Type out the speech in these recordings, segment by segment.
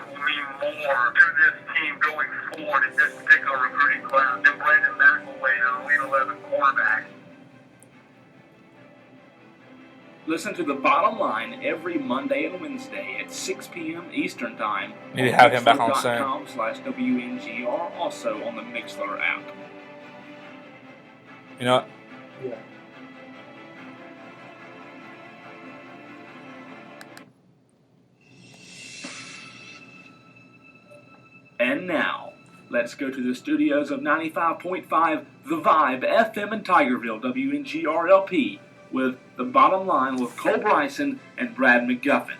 Olive will mean more to this team going forward in this particular recruiting class than Brandon McElwain, an Elite 11 quarterback. Listen to The Bottom Line every Monday and Wednesday at 6 p.m. Eastern Time. Need to have him back on soon. Mixler.com/WNGR, also on the Mixler app. You know what? Yeah. And now, let's go to the studios of 95.5 The Vibe FM in Tigerville, WNGR-LP, with The Bottom Line with Cole Bryson and Brad McGuffin.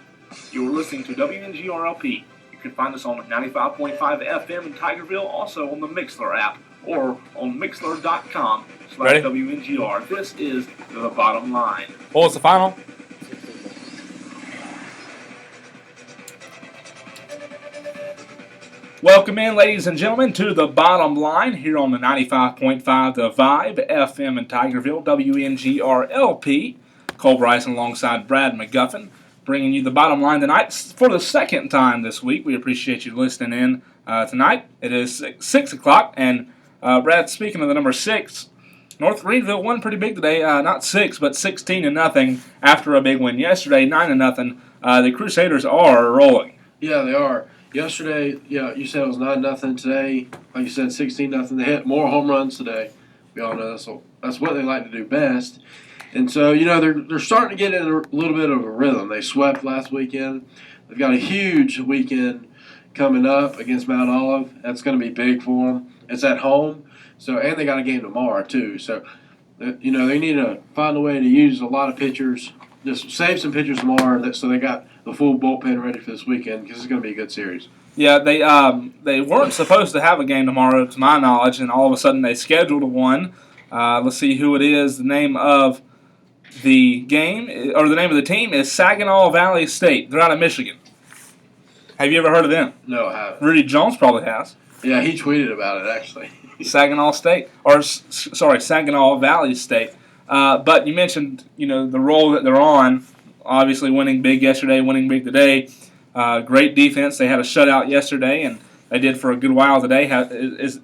You're listening to WNGR-LP. You can find us on 95.5 FM in Tigerville, also on the Mixler app, or on Mixler.com/WNGR. This is The Bottom Line. What was the final? Welcome in, ladies and gentlemen, to The Bottom Line here on the 95.5 The Vibe FM in Tigerville, WNGR-LP. Cole Bryson alongside Brad McGuffin, bringing you The Bottom Line tonight for the second time this week. We appreciate you listening in tonight. It is 6 o'clock, and Brad, speaking of the number 6, North Greenville won pretty big today. Not 6, but 16-0 after a big win yesterday, 9-0. The Crusaders are rolling. Yeah, they are. Yesterday, you said it was 9-0. Today, like you said, 16-0. They hit more home runs today. We all know that's what they like to do best. And so, they're starting to get in a little bit of a rhythm. They swept last weekend. They've got a huge weekend coming up against Mount Olive. That's going to be big for them. It's at home, and they got a game tomorrow too. So, they need to find a way to use a lot of pitchers. Just save some pitchers tomorrow, so they got the full bullpen ready for this weekend because it's going to be a good series. Yeah, they weren't supposed to have a game tomorrow, to my knowledge, and all of a sudden they scheduled one. Let's see who it is. The name of the game, or the name of the team, is Saginaw Valley State. They're out of Michigan. Have you ever heard of them? No, I haven't. Rudy Jones probably has. Yeah, he tweeted about it, actually. Saginaw Valley State. But you mentioned, the role that they're on. Obviously, winning big yesterday, winning big today. Great defense. They had a shutout yesterday, and they did for a good while today.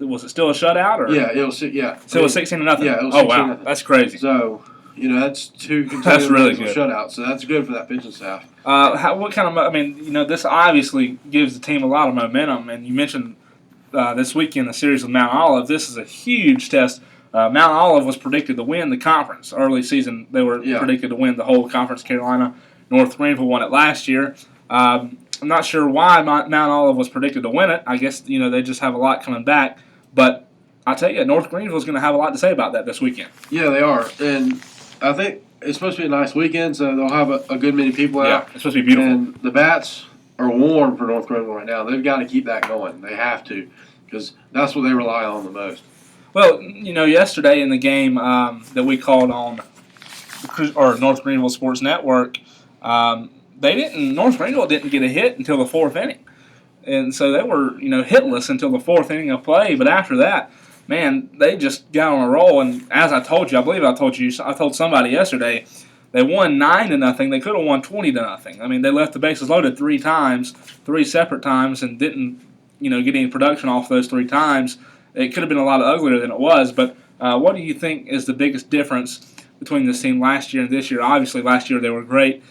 Was it still a shutout? Or? Yeah, it was. Yeah. So it was 16-0. Yeah, it was 16-0. Oh wow, that's crazy. So that's two That's really good. shutouts. So that's good for that pitching staff. What kind of? This obviously gives the team a lot of momentum. And you mentioned this weekend the series with Mount Olive. This is a huge test. Mount Olive was predicted to win the conference. Early season, they were predicted to win the whole conference. Carolina, North Greenville won it last year. I'm not sure why Mount Olive was predicted to win it. I guess, they just have a lot coming back. But I tell you, North Greenville is going to have a lot to say about that this weekend. Yeah, they are. And I think it's supposed to be a nice weekend, so they'll have a good many people out. Yeah, it's supposed to be beautiful. And the bats are warm for North Greenville right now. They've got to keep that going. They have to, because that's what they rely on the most. Well, yesterday in the game that we called on North Greenville Sports Network, North Greenville didn't get a hit until the fourth inning. And so they were, hitless until the fourth inning of play. But after that, man, they just got on a roll. And as I told you, I told somebody yesterday, they won 9-0. They could have won 20-0. They left the bases loaded three separate times, and didn't, get any production off those three times. It could have been a lot uglier than it was. But what do you think is the biggest difference between this team last year and this year? Obviously, last year they were great.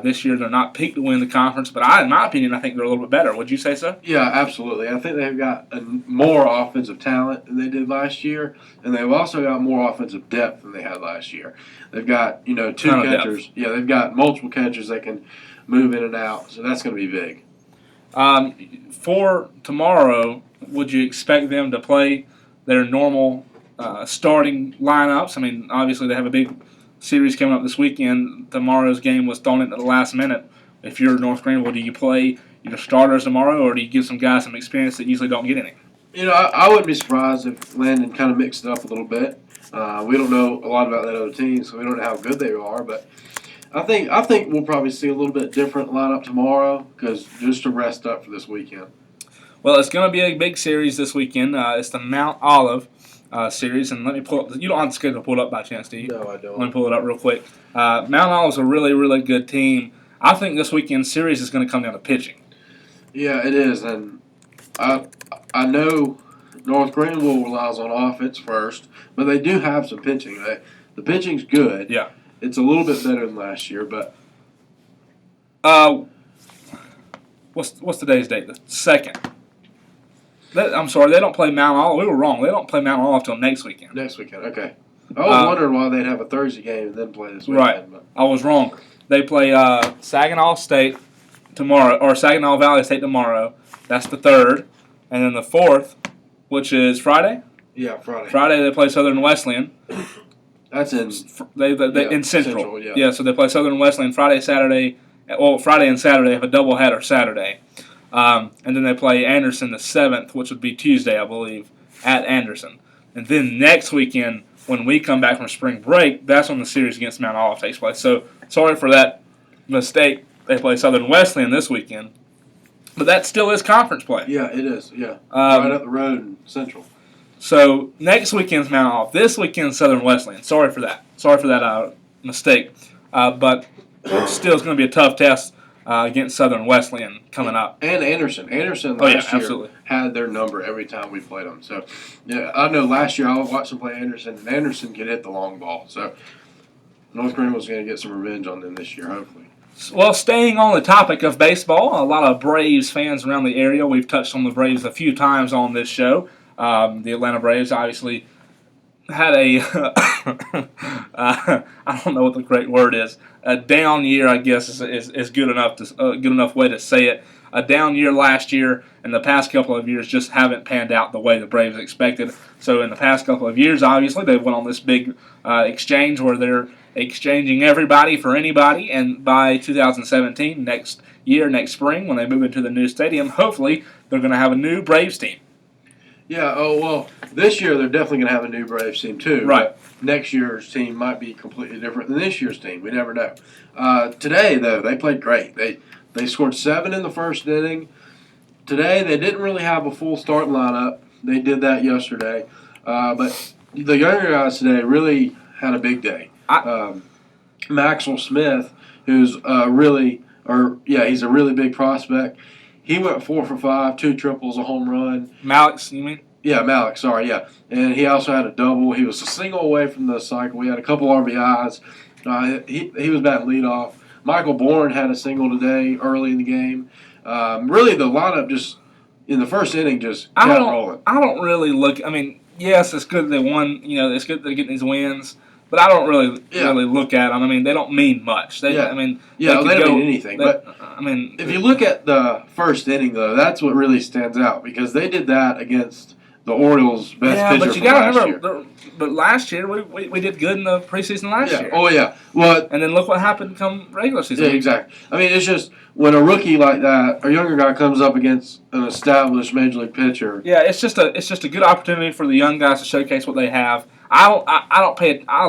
This year they're not peaked to win the conference, but in my opinion, I think they're a little bit better. Would you say so? Yeah, absolutely. I think they've got more offensive talent than they did last year, and they've also got more offensive depth than they had last year. They've got, two catchers. Yeah, they've got multiple catchers that can move in and out, so that's going to be big. For tomorrow, would you expect them to play their normal starting lineups? Obviously they have a big series coming up this weekend. Tomorrow's game was thrown into the last minute. If you're North Greenville, do you play your starters tomorrow, or do you give some guys some experience that usually don't get any? I wouldn't be surprised if Landon kind of mixed it up a little bit. We don't know a lot about that other team, so we don't know how good they are. But I think we'll probably see a little bit different lineup tomorrow, because just to rest up for this weekend. Well, it's going to be a big series this weekend. It's the Mount Olive series, and let me pull up. You don't have the schedule pulled up by chance, do you? No, I don't. Let me pull it up real quick. Mount Olive's a really, really good team. I think this weekend's series is going to come down to pitching. Yeah, it is, and I know North Greenville relies on offense first, but they do have some pitching. The pitching's good. Yeah. It's a little bit better than last year, but What's today's date? The 2nd. I'm sorry, they don't play Mount Olive. We were wrong. They don't play Mount Olive till next weekend. next weekend, okay. I was wondering why they'd have a Thursday game and then play this weekend. Right. But I was wrong. They play Saginaw State tomorrow, or Saginaw Valley State tomorrow. That's the 3rd. And then the 4th, which is Friday. yeah, Friday. Friday they play Southern Wesleyan. That's in They Yeah, in Central. yeah. So they play Southern Wesleyan Friday, Saturday. Well, Friday and Saturday they have a doubleheader Saturday, and then they play Anderson the 7th, which would be Tuesday, I believe, at Anderson. And then next weekend, when we come back from spring break, that's when the series against Mount Olive takes place. So sorry for that mistake. They play Southern Wesleyan this weekend, but that still is conference play. Yeah, it is. Yeah, right up the road in Central. So next weekend's Mount Olive. This weekend's Southern Wesleyan. Sorry for that. Mistake. But still, it's going to be a tough test against Southern Wesleyan coming up. And Anderson. Anderson Oh, yeah, last year absolutely. had their number every time we played them. So, yeah, I know last year I watched them play Anderson, and Anderson could hit the long ball. So, North Greenville's going to get some revenge on them this year, hopefully. Well, staying on the topic of baseball, a lot of Braves fans around the area. We've touched on the Braves a few times on this show. The Atlanta Braves obviously had a I don't know what the correct word is. A down year, I guess, is good enough to good enough way to say it. A down year last year, and the past couple of years just haven't panned out the way the Braves expected. So in the past couple of years, obviously, they went on this big exchange where they're exchanging everybody for anybody, and by 2017, next spring, when they move into the new stadium, hopefully they're going to have a new Braves team. Yeah, well, this year they're definitely going to have a new Braves team, too. Right. But next year's team might be completely different than this year's team. We never know. Today, though, they played great. They scored 7 in the first inning. Today, they didn't really have a full starting lineup. They did that yesterday. But the younger guys today really had a big day. Maxwell Smith, who's he's a really big prospect. He went 4 for 5, 2 triples, a home run. Malik, you mean? Yeah, Malik, sorry, yeah. And he also had a double. He was a single away from the cycle. He had a couple RBIs. He was batting leadoff. Michael Bourne had a single today early in the game. Really, the lineup just, in the first inning, just kept rolling. I don't really look. I mean, yes, it's good they won. You know, it's good they're getting these wins. But I don't really look at them. I mean, they don't mean much. They don't mean anything. But I mean, if you look at the first inning, though, that's what really stands out because they did that against the Orioles' best pitcher but you got to remember. year. But last year we did good in the preseason last year. Oh yeah. Well, and then look what happened come regular season. Yeah, exactly. I mean, it's just when a rookie like that, a younger guy, comes up against an established major league pitcher. Yeah, it's just a good opportunity for the young guys to showcase what they have. I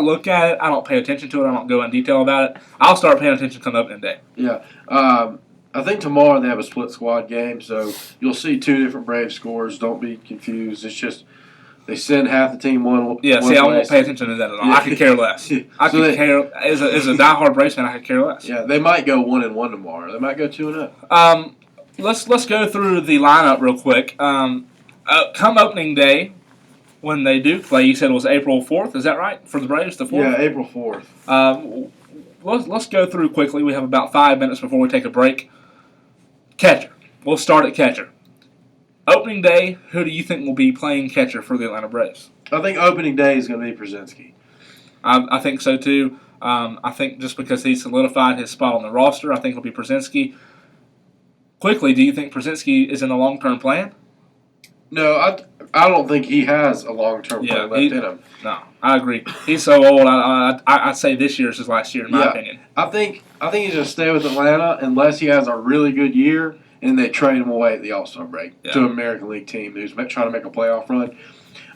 look at it. I don't pay attention to it. I don't go in detail about it. I'll start paying attention come opening day. Yeah. I think tomorrow they have a split squad game, so you'll see 2 different Braves scores. Don't be confused. It's just they send half the team one. Yeah. one See, I place. won't pay attention to that at all. Yeah. I could care less. I So could care as a diehard Braves fan. I could care less. Yeah, they might go 1-1 tomorrow. They might go 2-0. Let's go through the lineup real quick. Come opening day, when they do play, you said it was April 4th. Is that right for the Braves? The 4th. Yeah, April 4th. Let's go through quickly. We have about 5 minutes before we take a break. Catcher. We'll start at catcher. Opening day, who do you think will be playing catcher for the Atlanta Braves? I think opening day is going to be Przinsky. I think so too. I think just because he solidified his spot on the roster, I think it'll be Przinsky. Quickly, do you think Przinsky is in the long-term plan? No, I don't think he has a long-term plan left in him. No, I agree. He's so old. I'd say this year is his last year, in my opinion. I think he's going to stay with Atlanta unless he has a really good year and they trade him away at the All-Star break to an American League team who's trying to make a playoff run.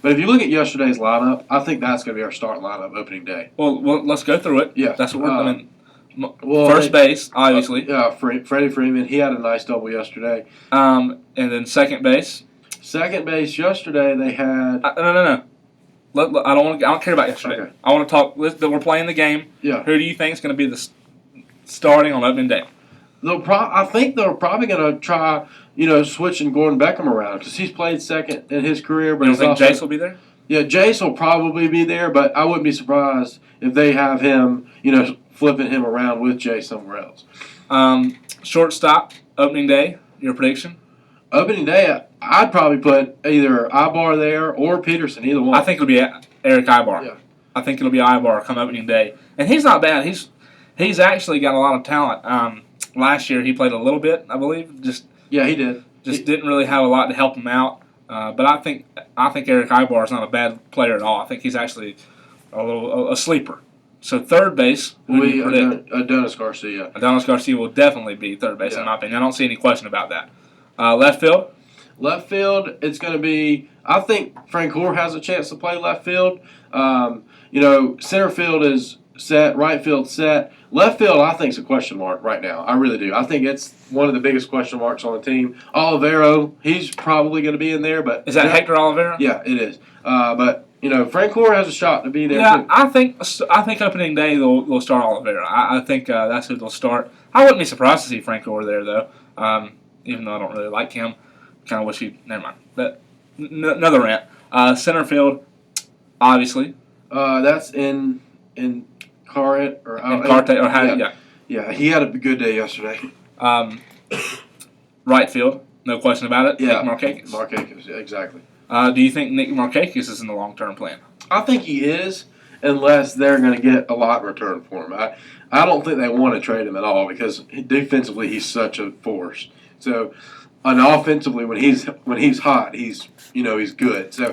But if you look at yesterday's lineup, I think that's going to be our starting lineup opening day. Well, let's go through it. Yeah. That's what we're doing. First base, obviously. Freddie Freeman, he had a nice double yesterday. And then second base. Second base yesterday, they had. No. I don't care about yesterday. Okay. I want to talk that we're playing the game. Yeah. Who do you think is going to be the starting on opening day? I think they're probably going to try, switching Gordon Beckham around because he's played second in his career. But You don't he's think also, Jace will be there? Yeah, Jace will probably be there, but I wouldn't be surprised if they have him, flipping him around with Jace somewhere else. Shortstop, opening day, your prediction? Opening day, I'd probably put either Ibar there or Peterson, either one. I think it'll be Eric Ibar. Yeah. I think it'll be Ibar come opening day. And he's not bad. He's actually got a lot of talent. Last year he played a little bit, I believe. Yeah, he did. Didn't really have a lot to help him out. But I think Eric Ibar is not a bad player at all. I think he's actually a sleeper. So third base, who do you predict? Adonis Garcia. Adonis Garcia will definitely be third base in my opinion. I don't see any question about that. Left field? Left field, it's going to be. I think Frank Gore has a chance to play left field. Center field is set. Right field set. Left field, I think, is a question mark right now. I really do. I think it's one of the biggest question marks on the team. Olivero, he's probably going to be in there, but Is that Hector Olivera? Yeah, it is. But Frank Gore has a shot to be there. Yeah, too. I think opening day they'll start Olivera. I think that's who they'll start. I wouldn't be surprised to see Frank Gore there though. Even though I don't really like him, kind of wish he. Never mind. Another rant. Center field, obviously. That's in Carte or Yeah. Yeah, he had a good day yesterday. Right field, no question about it. Yeah, Nick Markakis. Markakis, yeah, exactly. Do you think Nick Markakis is in the long-term plan? I think he is, unless they're going to get a lot in return for him. I don't think they want to trade him at all because defensively he's such a force. So, and offensively when he's hot, he's good. So,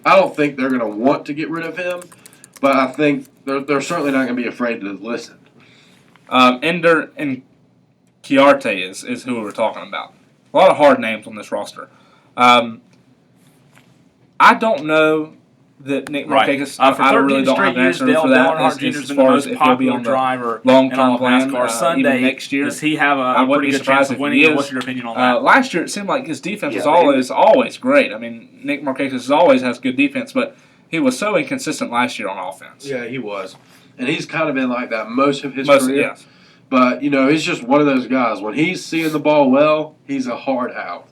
I don't think they're going to want to get rid of him, but I think they're certainly not going to be afraid to listen. Ender and Chiarte is who we were talking about. A lot of hard names on this roster. I don't know that Nick Markakis. For 13 I really don't straight have an years, answer Dale for that. Earnhardt Jr. has As been the far as most if he'll be popular on the driver long-term plan NASCAR. Sunday, even next year. does he have I a wouldn't pretty be good chance surprised of if winning? he And is. what's your opinion on that? Last year it seemed like his defense was Yeah, always great. I mean, Nick Markakis always has good defense, but he was so inconsistent last year on offense. Yeah, he was. And he's kind of been like that most of his career. Yes. But, he's just one of those guys. When he's seeing the ball well, he's a hard out.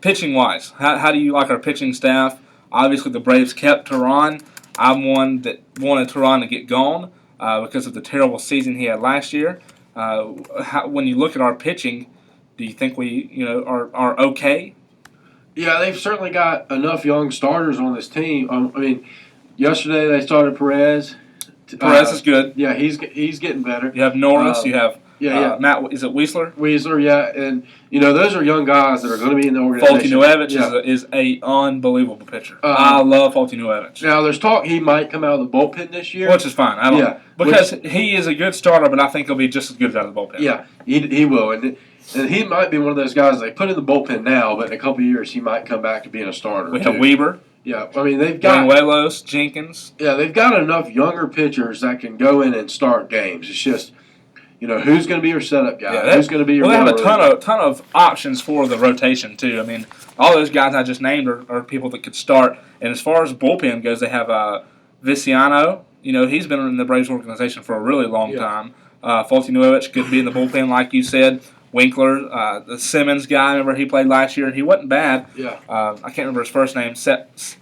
Pitching wise, how do you like our pitching staff? Obviously, the Braves kept Teheran. I'm one that wanted Teheran to get gone because of the terrible season he had last year. When you look at our pitching, do you think we are okay? Yeah, they've certainly got enough young starters on this team. Yesterday they started Perez. Perez is good. Yeah, he's getting better. You have Norris. You have Matt. Is it Weisler? Weisler, yeah, and those are young guys that are going to be in the organization. Foltynewicz is a unbelievable pitcher. I love Foltynewicz. Now there's talk he might come out of the bullpen this year, Which is fine. I don't because he is a good starter, but I think he'll be just as good out of the bullpen. Yeah, he will, and he might be one of those guys they put in the bullpen now, but in a couple of years he might come back to being a starter. We have Weber. Yeah, they've got Banuelos, Jenkins. Yeah, they've got enough younger pitchers that can go in and start games. It's just, who's going to be your setup guy? Yeah, who's going to be your? Well, they have a ton of options for the rotation too. I mean, all those guys I just named are people that could start. And as far as bullpen goes, they have Viciano. He's been in the Braves organization for a really long time. Foltynewicz could be in the bullpen, like you said. Winkler, the Simmons guy, remember he played last year? He wasn't bad. Yeah. I can't remember his first name,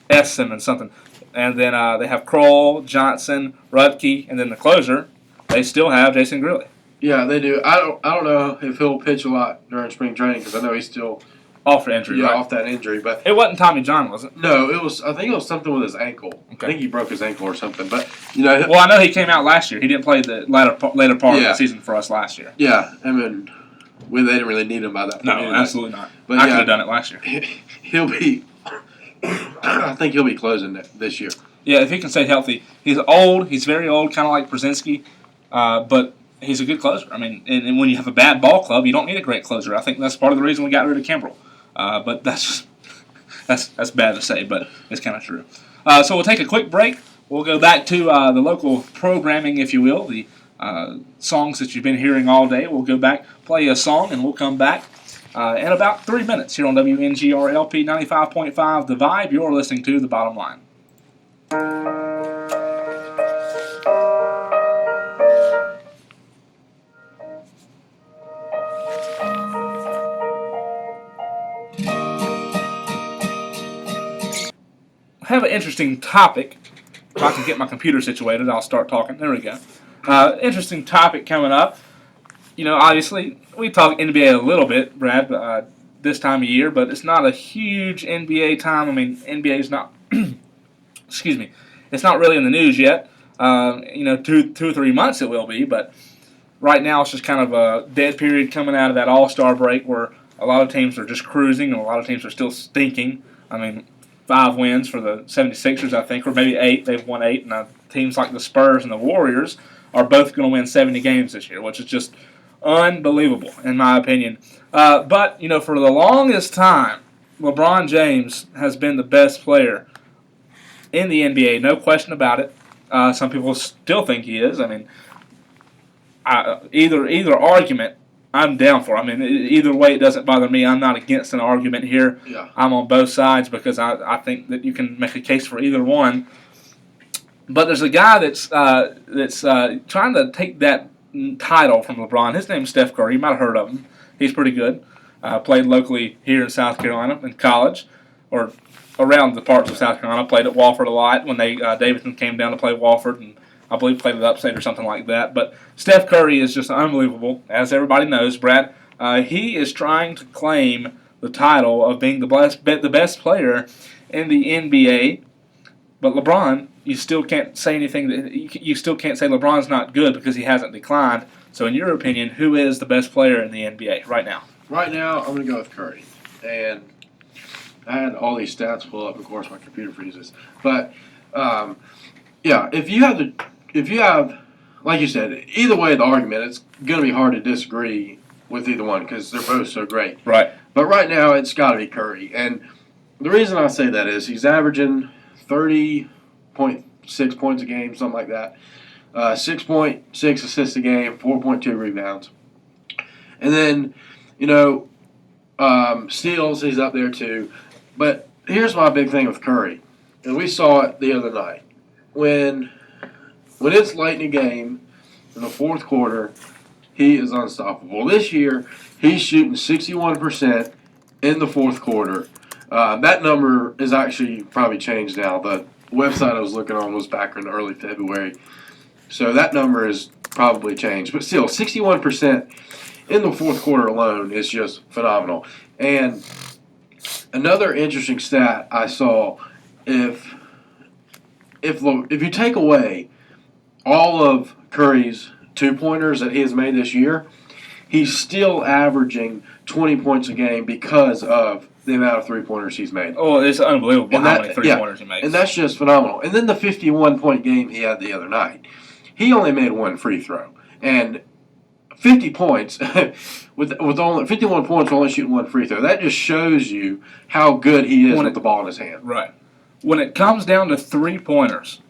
S. Simmons something. And then they have Kroll, Johnson, Rudke, and then the closer, they still have Jason Grilli. Yeah, they do. I don't know if he'll pitch a lot during spring training because I know he's still off injury. Yeah, right? off that injury, but it wasn't Tommy John, was it? No, it was. I think it was something with his ankle. Okay. I think he broke his ankle or something. But well, I know he came out last year. He didn't play the later part of the season for us last year. Yeah, they didn't really need him by that point. No, anyway. absolutely not. But I could have done it last year. He'll be. I think he'll be closing this year. Yeah, if he can stay healthy. He's old. He's very old, kind of like Brzezinski, but he's a good closer. I mean, and when you have a bad ball club, you don't need a great closer. I think that's part of the reason we got rid of Kimbrel. But that's bad to say, but it's kind of true. So we'll take a quick break. We'll go back to the local programming, if you will, the songs that you've been hearing all day. We'll go back, play a song, and we'll come back in about 3 minutes here on WNGR LP 95.5 The Vibe. You're listening to The Bottom Line. have an interesting topic. If I can get my computer situated, I'll start talking. There we go. Interesting topic coming up. Obviously, we talk NBA a little bit, Brad, this time of year, but it's not a huge NBA time. I mean, NBA is not, excuse me, it's not really in the news yet. 2 or 3 months it will be, but right now it's just kind of a dead period coming out of that All-Star break where a lot of teams are just cruising and a lot of teams are still stinking. I mean, 5 wins for the 76ers, I think, or maybe 8. They've won 8, and teams like the Spurs and the Warriors are both going to win 70 games this year, which is just unbelievable, in my opinion. But for the longest time, LeBron James has been the best player in the NBA, no question about it. Some people still think he is. I mean, either argument, I'm down for. I mean, either way, it doesn't bother me. I'm not against an argument here. Yeah. I'm on both sides because I think that you can make a case for either one. But there's a guy that's trying to take that title from LeBron. His name's Steph Curry. You might have heard of him. He's pretty good. Played locally here in South Carolina in college, or around the parts of South Carolina. Played at Wofford a lot when Davidson came down to play Wofford, and I believe played at Upstate or something like that. But Steph Curry is just unbelievable, as everybody knows, Brad. He is trying to claim the title of being the best player in the NBA. But LeBron, you still can't say anything. You still can't say LeBron's not good because he hasn't declined. So, in your opinion, who is the best player in the NBA right now? Right now, I'm going to go with Curry. And I had all these stats pull up. Of course, my computer freezes. But, if you have, like you said, either way, the argument, it's going to be hard to disagree with either one because they're both so great. Right. But right now, it's got to be Curry. And the reason I say that is he's averaging 30.6 points a game, something like that. 6.6 assists a game, 4.2 rebounds. And then, steals, he's up there too. But here's my big thing with Curry. And we saw it the other night. When it's late in the game, in the fourth quarter, he is unstoppable. This year, he's shooting 61% in the fourth quarter. That number is actually probably changed now. The website I was looking on was back in early February. So that number is probably changed. But still, 61% in the fourth quarter alone is just phenomenal. And another interesting stat I saw, if you take away all of Curry's 2-pointers that he has made this year, he's still averaging 20 points a game because of the amount of 3-pointers he's made. Oh, it's unbelievable how many 3-pointers he makes. And that's just phenomenal. And then the 51-point game he had the other night, he only made 1 free throw. And 50 points, with only 51 points, only shooting 1 free throw. That just shows you how good he is with the ball in his hand. Right. When it comes down to 3-pointers,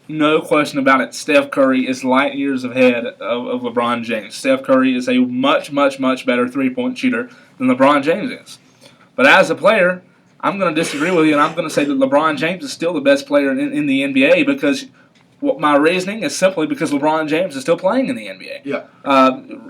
no question about it, Steph Curry is light years ahead of LeBron James. Steph Curry is a much, much, much better 3-point shooter than LeBron James is. But as a player, I'm going to disagree with you, and I'm going to say that LeBron James is still the best player in the NBA because my reasoning is simply because LeBron James is still playing in the NBA. Yeah.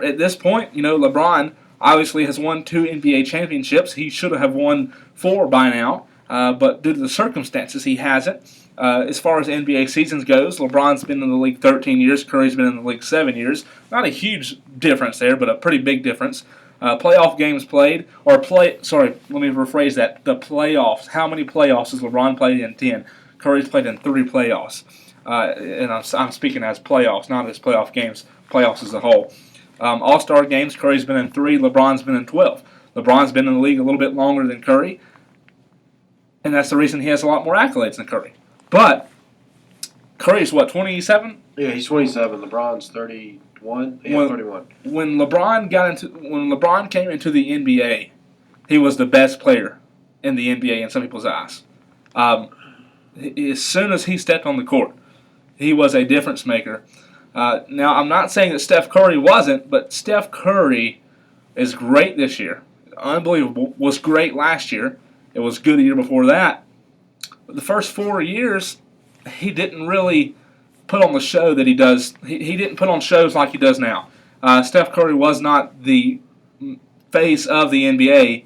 At this point, LeBron obviously has won 2 NBA championships. He should have won 4 by now, but due to the circumstances, he hasn't. As far as NBA seasons goes, LeBron's been in the league 13 years. Curry's been in the league 7 years. Not a huge difference there, but a pretty big difference. Playoff games played, let me rephrase that. The playoffs. How many playoffs has LeBron played in? 10. Curry's played in 3 playoffs. And I'm speaking as playoffs, not as playoff games, playoffs as a whole. All-Star games, Curry's been in 3, LeBron's been in 12. LeBron's been in the league a little bit longer than Curry, and that's the reason he has a lot more accolades than Curry. But Curry's, 27? Yeah, he's 27. LeBron's 31. Yeah, 31. When LeBron came into the NBA, he was the best player in the NBA in some people's eyes. As soon as he stepped on the court, he was a difference maker. Now, I'm not saying that Steph Curry wasn't, but Steph Curry is great this year. Unbelievable. Was great last year. It was good the year before that. But the first 4 years, he didn't really put on the show that he does. He didn't put on shows like he does now. Steph Curry was not the face of the NBA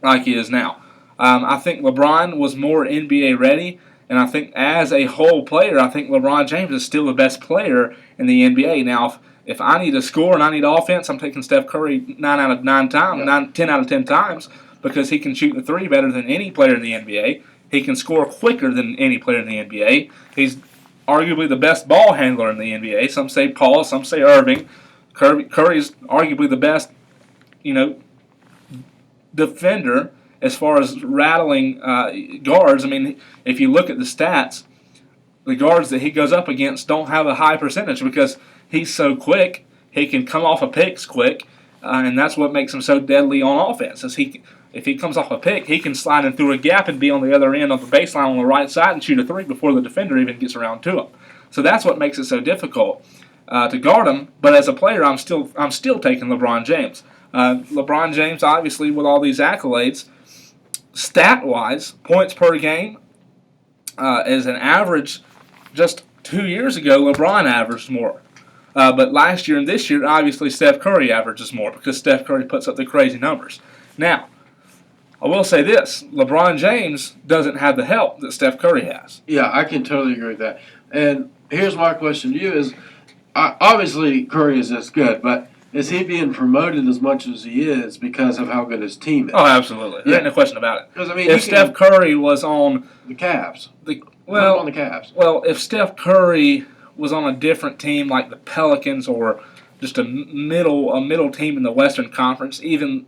like he is now. I think LeBron was more NBA ready, and I think as a whole player, I think LeBron James is still the best player in the NBA. Now, if I need to score and I need offense, I'm taking Steph Curry 9 out of 9 times, 10 out of 10 times, because he can shoot the three better than any player in the NBA. He can score quicker than any player in the NBA. He's arguably the best ball handler in the NBA. Some say Paul, some say Irving. Curry's arguably the best, defender as far as rattling guards. I mean, if you look at the stats, the guards that he goes up against don't have a high percentage because he's so quick. He can come off of picks quick, and that's what makes him so deadly on offense. If he comes off a pick, he can slide in through a gap and be on the other end of the baseline on the right side and shoot a three before the defender even gets around to him. So that's what makes it so difficult to guard him. But as a player, I'm still taking LeBron James. LeBron James, obviously, with all these accolades, stat-wise, points per game, as an average, just 2 years ago, LeBron averaged more. But last year and this year, obviously, Steph Curry averages more because Steph Curry puts up the crazy numbers. Now, I will say this. LeBron James doesn't have the help that Steph Curry has. Yeah, I can totally agree with that. And here's my question to you is, obviously Curry is this good, but is he being promoted as much as he is because of how good his team is? Oh, absolutely. There ain't no question about it. Because, I mean, If Steph Curry was on the Cavs. the On the Cavs. Well, if Steph Curry was on a different team like the Pelicans or just a middle team in the Western Conference, even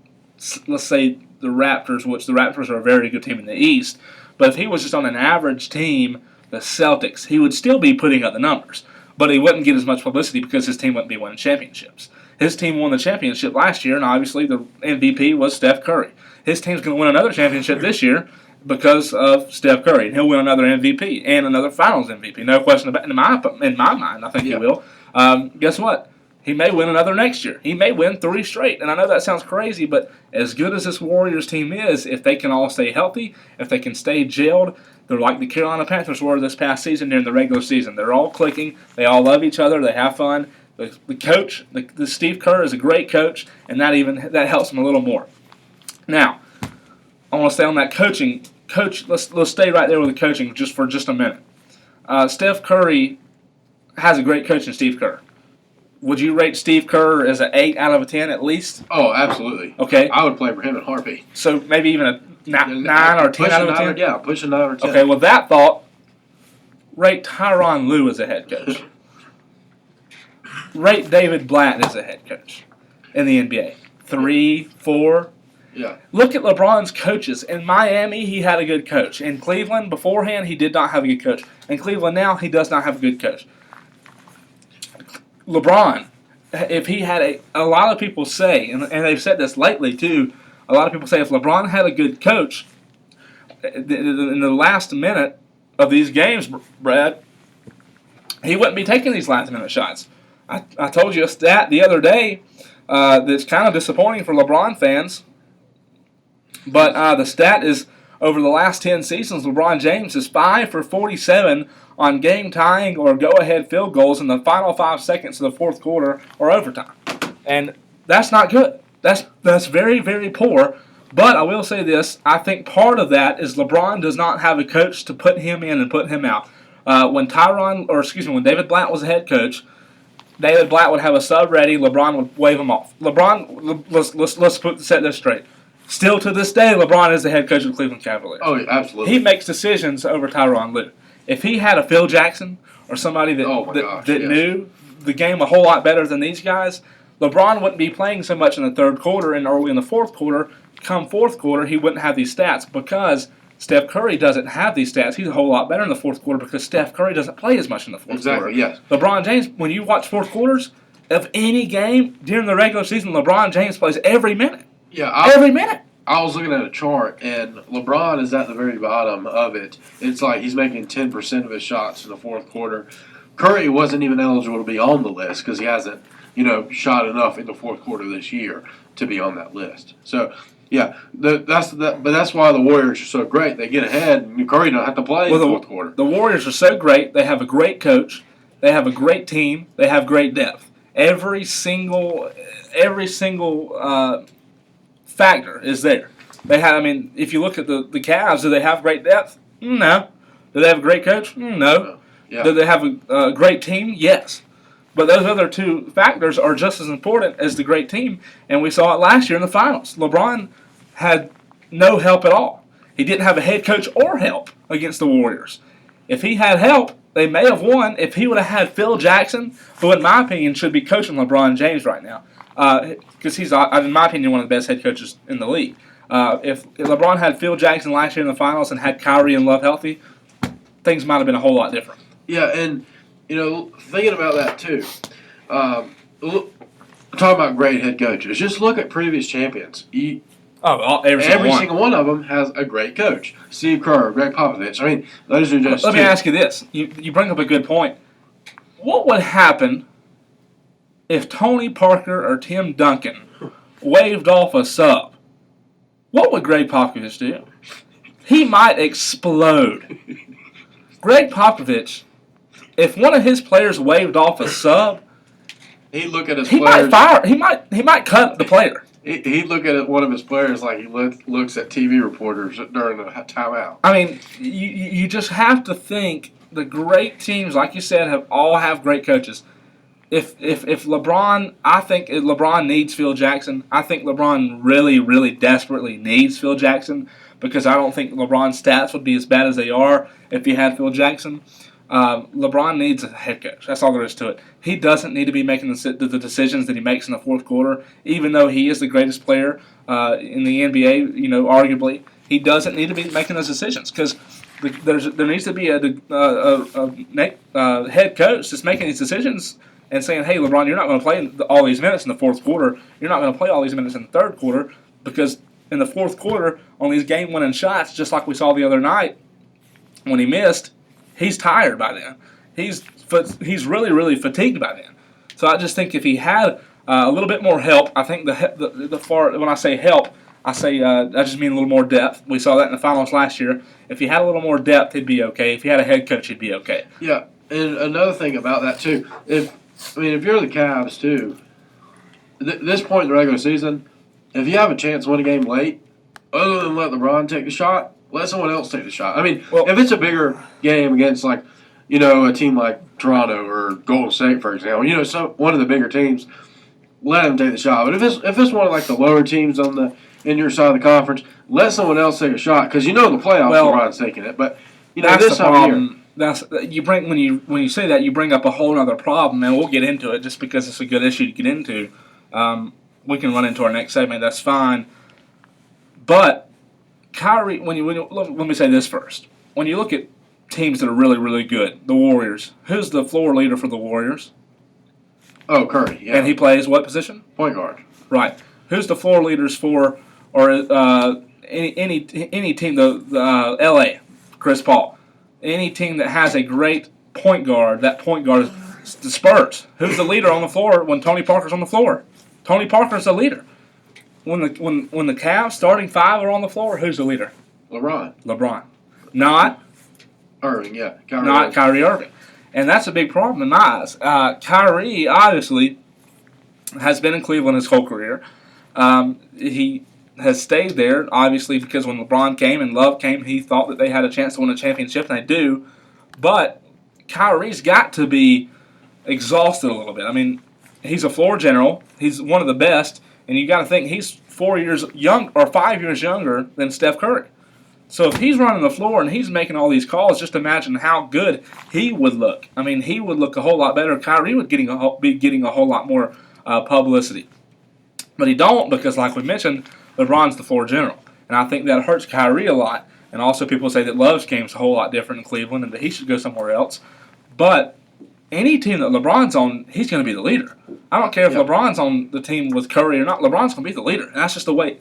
let's say the Raptors, which the Raptors are a very good team in the East, but if he was just on an average team, the Celtics, he would still be putting up the numbers, but he wouldn't get as much publicity because his team wouldn't be winning championships. His team won the championship last year, and obviously the MVP was Steph Curry. His team's going to win another championship this year because of Steph Curry, and he'll win another MVP and another Finals MVP. No question about it. In my mind, I think he will. Guess what? He may win another next year. He may win 3 straight. And I know that sounds crazy, but as good as this Warriors team is, if they can all stay healthy, if they can stay gelled, they're like the Carolina Panthers were this past season during the regular season. They're all clicking. They all love each other. They have fun. The coach, the Steve Kerr is a great coach, and that helps him a little more. Now, I want to stay on that coaching. Coach, let's stay right there with the coaching for just a minute. Steph Curry has a great coach in Steve Kerr. Would you rate Steve Kerr as an 8 out of 10 at least? Oh, absolutely. Okay. I would play for him in heartbeat. So maybe even a 9 or 10 out of 10? Yeah, push a 9 or 10. Okay, with that thought, rate Tyronn Lue as a head coach. Rate David Blatt as a head coach in the NBA. 3, 4. Yeah. Look at LeBron's coaches. In Miami, he had a good coach. In Cleveland, beforehand, he did not have a good coach. In Cleveland now, he does not have a good coach. LeBron, if he had a lot of people say, and they've said this lately too, a lot of people say if LeBron had a good coach, in the last minute of these games, Brad, he wouldn't be taking these last minute shots. I told you a stat the other day that's kind of disappointing for LeBron fans, but the stat is over the last 10 seasons, LeBron James is 5 for 47 on game-tying or go-ahead field goals in the final 5 seconds of the fourth quarter or overtime. And that's not good. That's very, very poor. But I will say this. I think part of that is LeBron does not have a coach to put him in and put him out. When David Blatt was the head coach, David Blatt would have a sub ready. LeBron would wave him off. Let's set this straight. Still to this day, LeBron is the head coach of the Cleveland Cavaliers. Oh, absolutely. He makes decisions over Tyronn Lue. If he had a Phil Jackson or somebody that knew the game a whole lot better than these guys, LeBron wouldn't be playing so much in the third quarter and early in the fourth quarter. Come fourth quarter, he wouldn't have these stats because Steph Curry doesn't have these stats. He's a whole lot better in the fourth quarter because Steph Curry doesn't play as much in the fourth quarter. Exactly, yes. LeBron James, when you watch fourth quarters of any game during the regular season, LeBron James plays every minute. Yeah, every minute. I was looking at a chart, and LeBron is at the very bottom of it. It's like he's making 10% of his shots in the fourth quarter. Curry wasn't even eligible to be on the list because he hasn't, shot enough in the fourth quarter this year to be on that list. So, yeah, but that's why the Warriors are so great. They get ahead, and Curry don't have to play in the fourth quarter. The Warriors are so great. They have a great coach. They have a great team. They have great depth. Every single factor is there. They have. I mean, if you look at the Cavs, do they have great depth? No. Do they have a great coach? No. Yeah. Do they have a great team? Yes. But those other two factors are just as important as the great team, and we saw it last year in the finals. LeBron had no help at all. He didn't have a head coach or help against the Warriors. If he had help, they may have won. If he would have had Phil Jackson, who in my opinion should be coaching LeBron James right now, because he's, in my opinion, one of the best head coaches in the league. If LeBron had Phil Jackson last year in the finals and had Kyrie and Love healthy, things might have been a whole lot different. Yeah, and thinking about that too. Talking about great head coaches, just look at previous champions. Every single one of them has a great coach. Steve Kerr, Greg Popovich. I mean, those are just. Let me ask you this: you bring up a good point. What would happen if Tony Parker or Tim Duncan waved off a sub? What would Greg Popovich do? He might explode. Greg Popovich, if one of his players waved off a sub, he'd look at his he players. might fire. He might cut the player. He'd look at one of his players like he looks at TV reporters during a timeout. I mean, you just have to think the great teams, like you said, all have great coaches. If LeBron, I think LeBron needs Phil Jackson. I think LeBron really, really desperately needs Phil Jackson because I don't think LeBron's stats would be as bad as they are if he had Phil Jackson. LeBron needs a head coach. That's all there is to it. He doesn't need to be making the decisions that he makes in the fourth quarter, even though he is the greatest player in the NBA, arguably. He doesn't need to be making those decisions because there needs to be a head coach that's making these decisions and saying, hey, LeBron, you're not going to play all these minutes in the fourth quarter. You're not going to play all these minutes in the third quarter because in the fourth quarter, on these game-winning shots, just like we saw the other night when he missed, he's tired by then. He's really, really fatigued by then. So I just think if he had a little bit more help, I think when I say help, I just mean a little more depth. We saw that in the finals last year. If he had a little more depth, he'd be okay. If he had a head coach, he'd be okay. Yeah, and another thing about that too, if you're the Cavs too, this point in the regular season, if you have a chance to win a game late, other than let LeBron take the shot, let someone else take the shot. I mean, if it's a bigger game against a team like Toronto or Golden State, for example, one of the bigger teams, let them take the shot. But if it's one of the lower teams in your side of the conference, let someone else take a shot because the playoffs LeBron's taking it. But that's this the problem. When you say that, you bring up a whole other problem, and we'll get into it just because it's a good issue to get into. We can run into our next segment. That's fine. But Kyrie, let me say this first. When you look at teams that are really, really good, the Warriors, who's the floor leader for the Warriors? Oh, Curry, yeah. And he plays what position? Point guard. Right. Who's the floor leaders for, or any team, the L.A., Chris Paul. Any team that has a great point guard, that point guard is the Spurs. Who's the leader on the floor when Tony Parker's on the floor? Tony Parker's the leader. When the Cavs starting five are on the floor, who's the leader? LeBron. Not Irving, yeah. Kyrie Irving. And that's a big problem in my eyes. Kyrie, obviously, has been in Cleveland his whole career. He has stayed there, obviously, because when LeBron came and Love came, he thought that they had a chance to win a championship, and they do. But Kyrie's got to be exhausted a little bit. I mean, he's a floor general. He's one of the best. And you got to think he's 5 years younger than Steph Curry. So if he's running the floor and he's making all these calls, just imagine how good he would look. I mean, he would look a whole lot better. Kyrie would be getting a whole lot more publicity. But he don't because, like we mentioned, LeBron's the floor general. And I think that hurts Kyrie a lot. And also people say that Love's game's a whole lot different in Cleveland and that he should go somewhere else. But any team that LeBron's on, he's going to be the leader. I don't care if LeBron's on the team with Curry or not. LeBron's going to be the leader. And that's just the way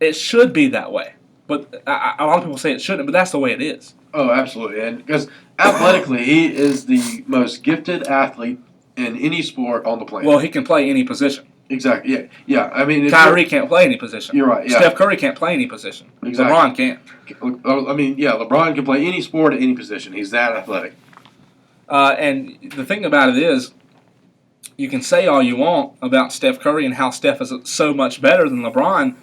it should be that way. But a lot of people say it shouldn't, but that's the way it is. Oh, absolutely. And because athletically, he is the most gifted athlete in any sport on the planet. Well, he can play any position. Exactly. Yeah. I mean, Kyrie can't play any position. You're right. Yeah. Steph Curry can't play any position. Exactly. LeBron can't. I mean, yeah. LeBron can play any sport at any position. He's that athletic. And the thing about it is, you can say all you want about Steph Curry and how Steph is so much better than LeBron.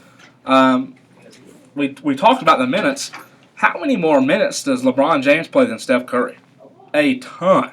we talked about the minutes. How many more minutes does LeBron James play than Steph Curry? A ton.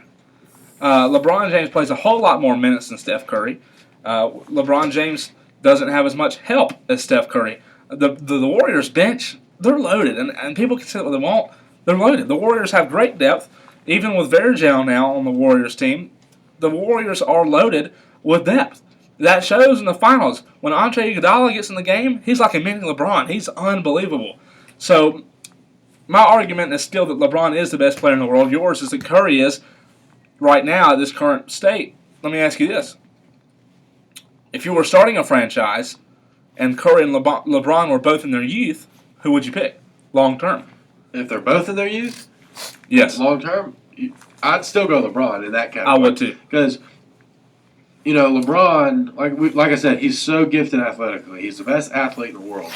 LeBron James plays a whole lot more minutes than Steph Curry. LeBron James doesn't have as much help as Steph Curry. The Warriors bench, they're loaded, and people can say what they want. They're loaded. The Warriors have great depth. Even with Vergel now on the Warriors team, the Warriors are loaded with depth. That shows in the finals. When Andre Iguodala gets in the game, he's like a mini LeBron. He's unbelievable. So my argument is still that LeBron is the best player in the world. Yours is that Curry is right now at this current state. Let me ask you this. If you were starting a franchise and Curry and LeBron were both in their youth, who would you pick long term? If they're both in their youth, Yes. long term, I'd still go LeBron in that category. I would too. Because, LeBron, like I said, he's so gifted athletically. He's the best athlete in the world.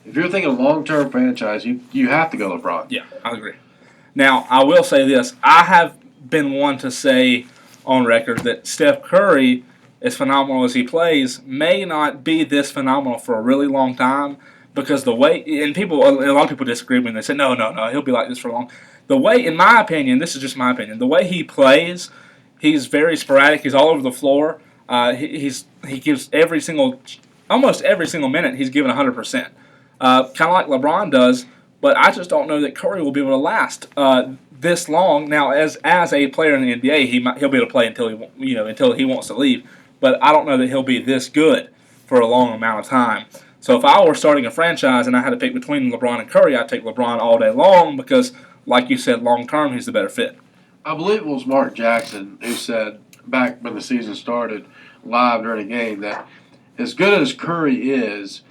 If you're thinking long-term franchise, you have to go LeBron. Yeah, I agree. Now, I will say this. I have been one to say on record that Steph Curry, as phenomenal as he plays, may not be this phenomenal for a really long time because the way, and a lot of people disagree with me. They say, no, he'll be like this for long. The way, in my opinion, this is just my opinion, the way he plays, he's very sporadic. He's all over the floor. He gives almost every single minute, he's given 100%. Kind of like LeBron does, but I just don't know that Curry will be able to last this long. Now, as a player in the NBA, he'll be able to play until he wants to leave. But I don't know that he'll be this good for a long amount of time. So if I were starting a franchise and I had to pick between LeBron and Curry, I'd take LeBron all day long because, like you said, long term he's the better fit. I believe it was Mark Jackson who said back when the season started, live during a game, that as good as Curry is,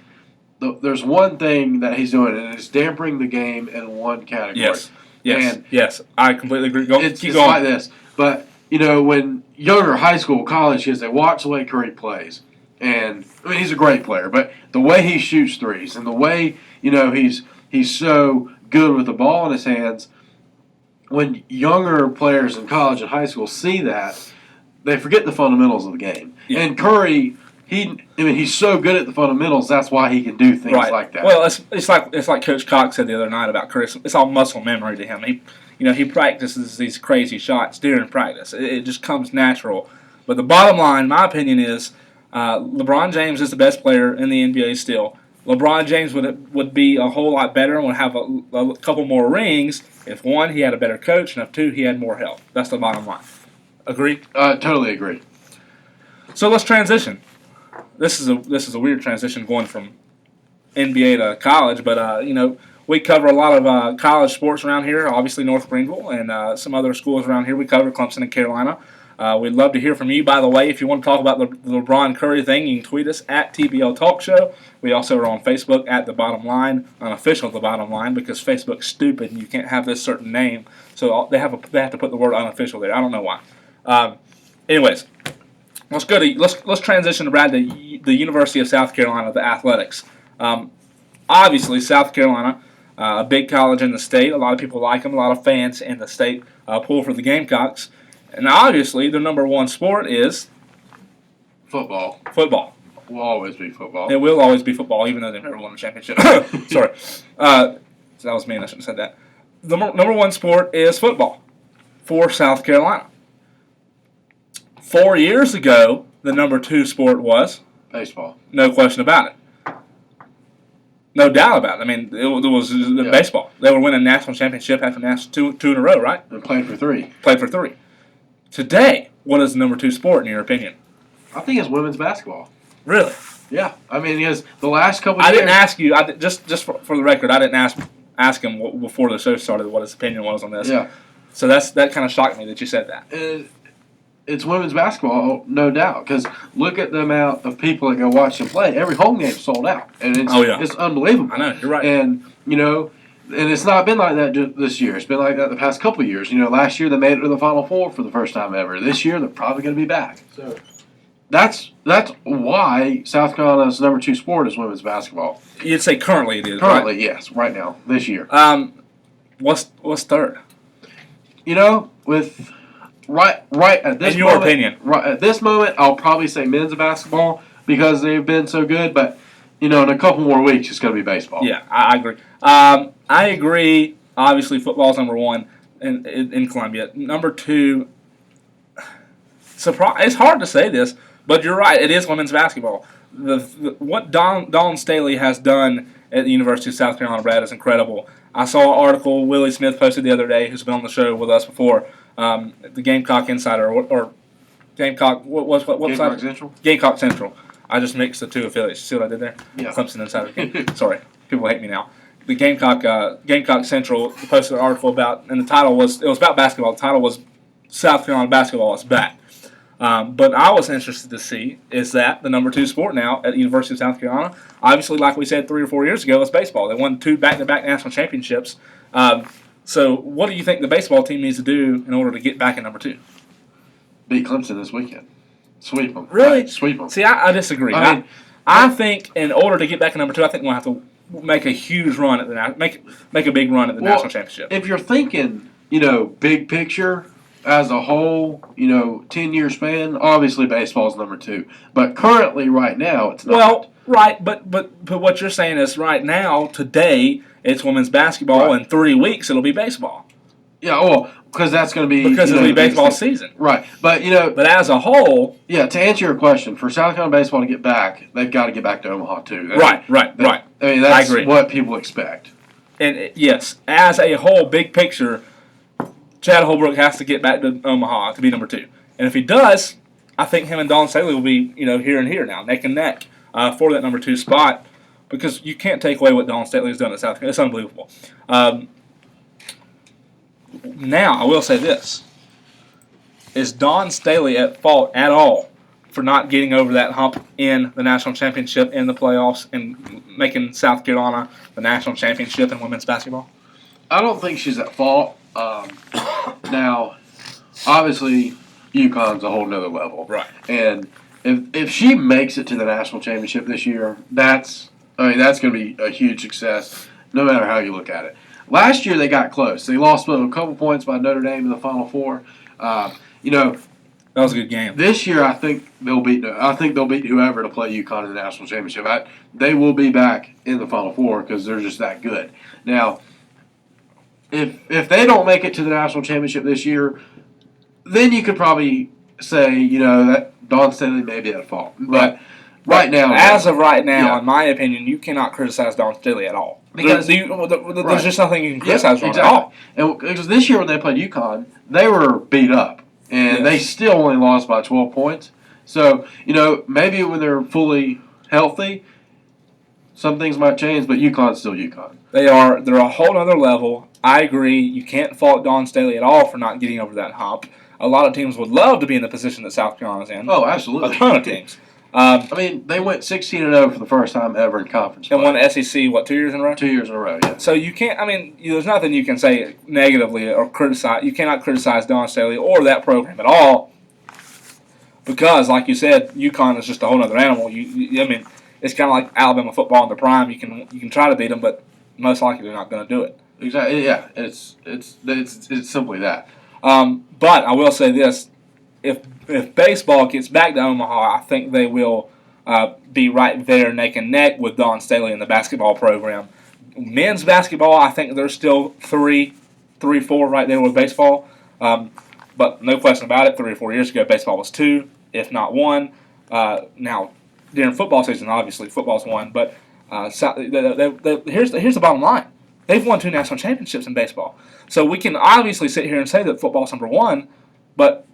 there's one thing that he's doing, and it's dampening the game in one category. Yes, I completely agree. It's Keep going. like this. But, when younger high school, college kids, they watch the way Curry plays. And, he's a great player, but the way he shoots threes and the way, he's so good with the ball in his hands, when younger players in college and high school see that, they forget the fundamentals of the game. Yeah. And Curry, he's so good at the fundamentals. That's why he can do things like that. Well, it's like Coach Cox said the other night about Curry. It's all muscle memory to him. He practices these crazy shots during practice. It just comes natural. But the bottom line, my opinion, is LeBron James is the best player in the NBA still. LeBron James would be a whole lot better and would have a couple more rings if, one, he had a better coach, and if, two, he had more help. That's the bottom line. Agree? Totally agree. So let's transition. This is a weird transition going from NBA to college, but we cover a lot of college sports around here. Obviously, North Greenville and some other schools around here. We cover Clemson and Carolina. We'd love to hear from you. By the way, if you want to talk about the LeBron Curry thing, you can tweet us at TBL Talk Show. We also are on Facebook at The Bottom Line, unofficial The Bottom Line, because Facebook's stupid and you can't have this certain name. So they have to put the word unofficial there. I don't know why. Anyways, let's transition to Brad, the University of South Carolina, the athletics. Obviously, South Carolina, a big college in the state. A lot of people like them. A lot of fans in the state pull for the Gamecocks. And obviously, their number one sport is football. Football. Will always be football. It will always be football, even though they've never won a championship. Sorry. So that was mean. I shouldn't have said that. The number one sport is football for South Carolina. 4 years ago, the number two sport was baseball. No question about it. No doubt about it. I mean, it was baseball. They were winning national championship after national two in a row, right? They played for three. Played for three. Today, what is the number two sport in your opinion? I think it's women's basketball. Really? Yeah. I mean, because the last couple of years... I didn't ask you, just for the record, I didn't ask him before the show started what his opinion was on this. Yeah. So that kind of shocked me that you said that. It's women's basketball, no doubt, because look at the amount of people that go watch them play. Every home game sold out, and it's unbelievable. I know, you're right. And, and it's not been like that this year. It's been like that the past couple of years. Last year they made it to the Final Four for the first time ever. This year they're probably going to be back. So that's why South Carolina's number two sport is women's basketball. You'd say currently it is, Currently, right? Yes, right now, this year. What's third? With right at this in your opinion, right at this moment, I'll probably say men's basketball because they've been so good. But in a couple more weeks, it's going to be baseball. Yeah, I agree. I agree. Obviously, football's number one in Columbia. Number two, it's hard to say this, but you're right. It is women's basketball. What Dawn Staley has done at the University of South Carolina, Brad, is incredible. I saw an article Willie Smith posted the other day, who's been on the show with us before, the Gamecock Insider, or Gamecock, what Gamecock side? Central? Gamecock Central. I just mixed the two affiliates. See what I did there? Yeah. Clemson Insider. Sorry, people hate me now. The Gamecock Central posted an article about, and the title was about basketball. The title was South Carolina basketball is back. But I was interested to see is that the number 2 sport now at the University of South Carolina. Obviously, like we said 3 or 4 years ago, it's baseball. They won 2 back-to-back national championships. So what do you think the baseball team needs to do in order to get back at number 2? Beat Clemson this weekend. Sweep them. Really? Right, sweep them. See, I disagree. I think in order to get back at number 2, I think we'll have to make a huge run at the make a big run at the national championship. If you're thinking, big picture as a whole, 10-year span, obviously baseball's number 2. But currently, right now, it's not. Well, right, but what you're saying is right now, today, it's women's basketball. Right. In 3 weeks, it'll be baseball. Yeah, well, because that's going to be Because it'll be baseball season. Right, but But as a whole, yeah. To answer your question, for South Carolina baseball to get back, they've got to get back to Omaha too. right. I mean, that's agree. what people expect. And yes, as a whole, big picture, Chad Holbrook has to get back to Omaha to be number 2. And if he does, I think him and Dawn Staley will be here and here now, neck and neck, for that number 2 spot. Because you can't take away what Dawn Staley has done at South Carolina. It's unbelievable. Now, I will say this. Is Dawn Staley at fault at all for not getting over that hump in the national championship, in the playoffs, and making South Carolina the national championship in women's basketball? I don't think she's at fault. Now, obviously, UConn's a whole nother level. Right. And if she makes it to the national championship this year, that's going to be a huge success, no matter how you look at it. Last year they got close. They lost a couple points by Notre Dame in the Final Four. That was a good game. This year I think they'll beat whoever to play UConn in the national championship. They will be back in the Final Four because they're just that good. Now, if they don't make it to the national championship this year, then you could probably say that Dawn Staley may be at fault. But right now, as of right now, yeah. in my opinion, you cannot criticize Dawn Staley at all. Because there's just nothing you can criticize at all. And because this year when they played UConn, they were beat up, and they still only lost by 12 points. So maybe when they're fully healthy, some things might change, but UConn's still UConn. They're a whole other level. I agree. You can't fault Dawn Staley at all for not getting over that hump. A lot of teams would love to be in the position that South Carolina's in. Oh, absolutely. A ton of teams. They went 16-0 for the first time ever in conference play. And won the SEC, 2 years in a row? 2 years in a row, yeah. So you can't, there's nothing you can say negatively or criticize. You cannot criticize Dawn Staley or that program at all because, like you said, UConn is just a whole other animal. It's kind of like Alabama football in the prime. You can try to beat them, but most likely they're not going to do it. Exactly, yeah. It's simply that. But I will say this. If baseball gets back to Omaha, I think they will be right there neck and neck with Dawn Staley in the basketball program. Men's basketball, I think they're still 3, 4 right there with baseball. But no question about it, 3 or 4 years ago, baseball was 2, if not 1. Now, during football season, obviously, football's 1. But here's the bottom line. They've won 2 national championships in baseball. So we can obviously sit here and say that football's number 1, but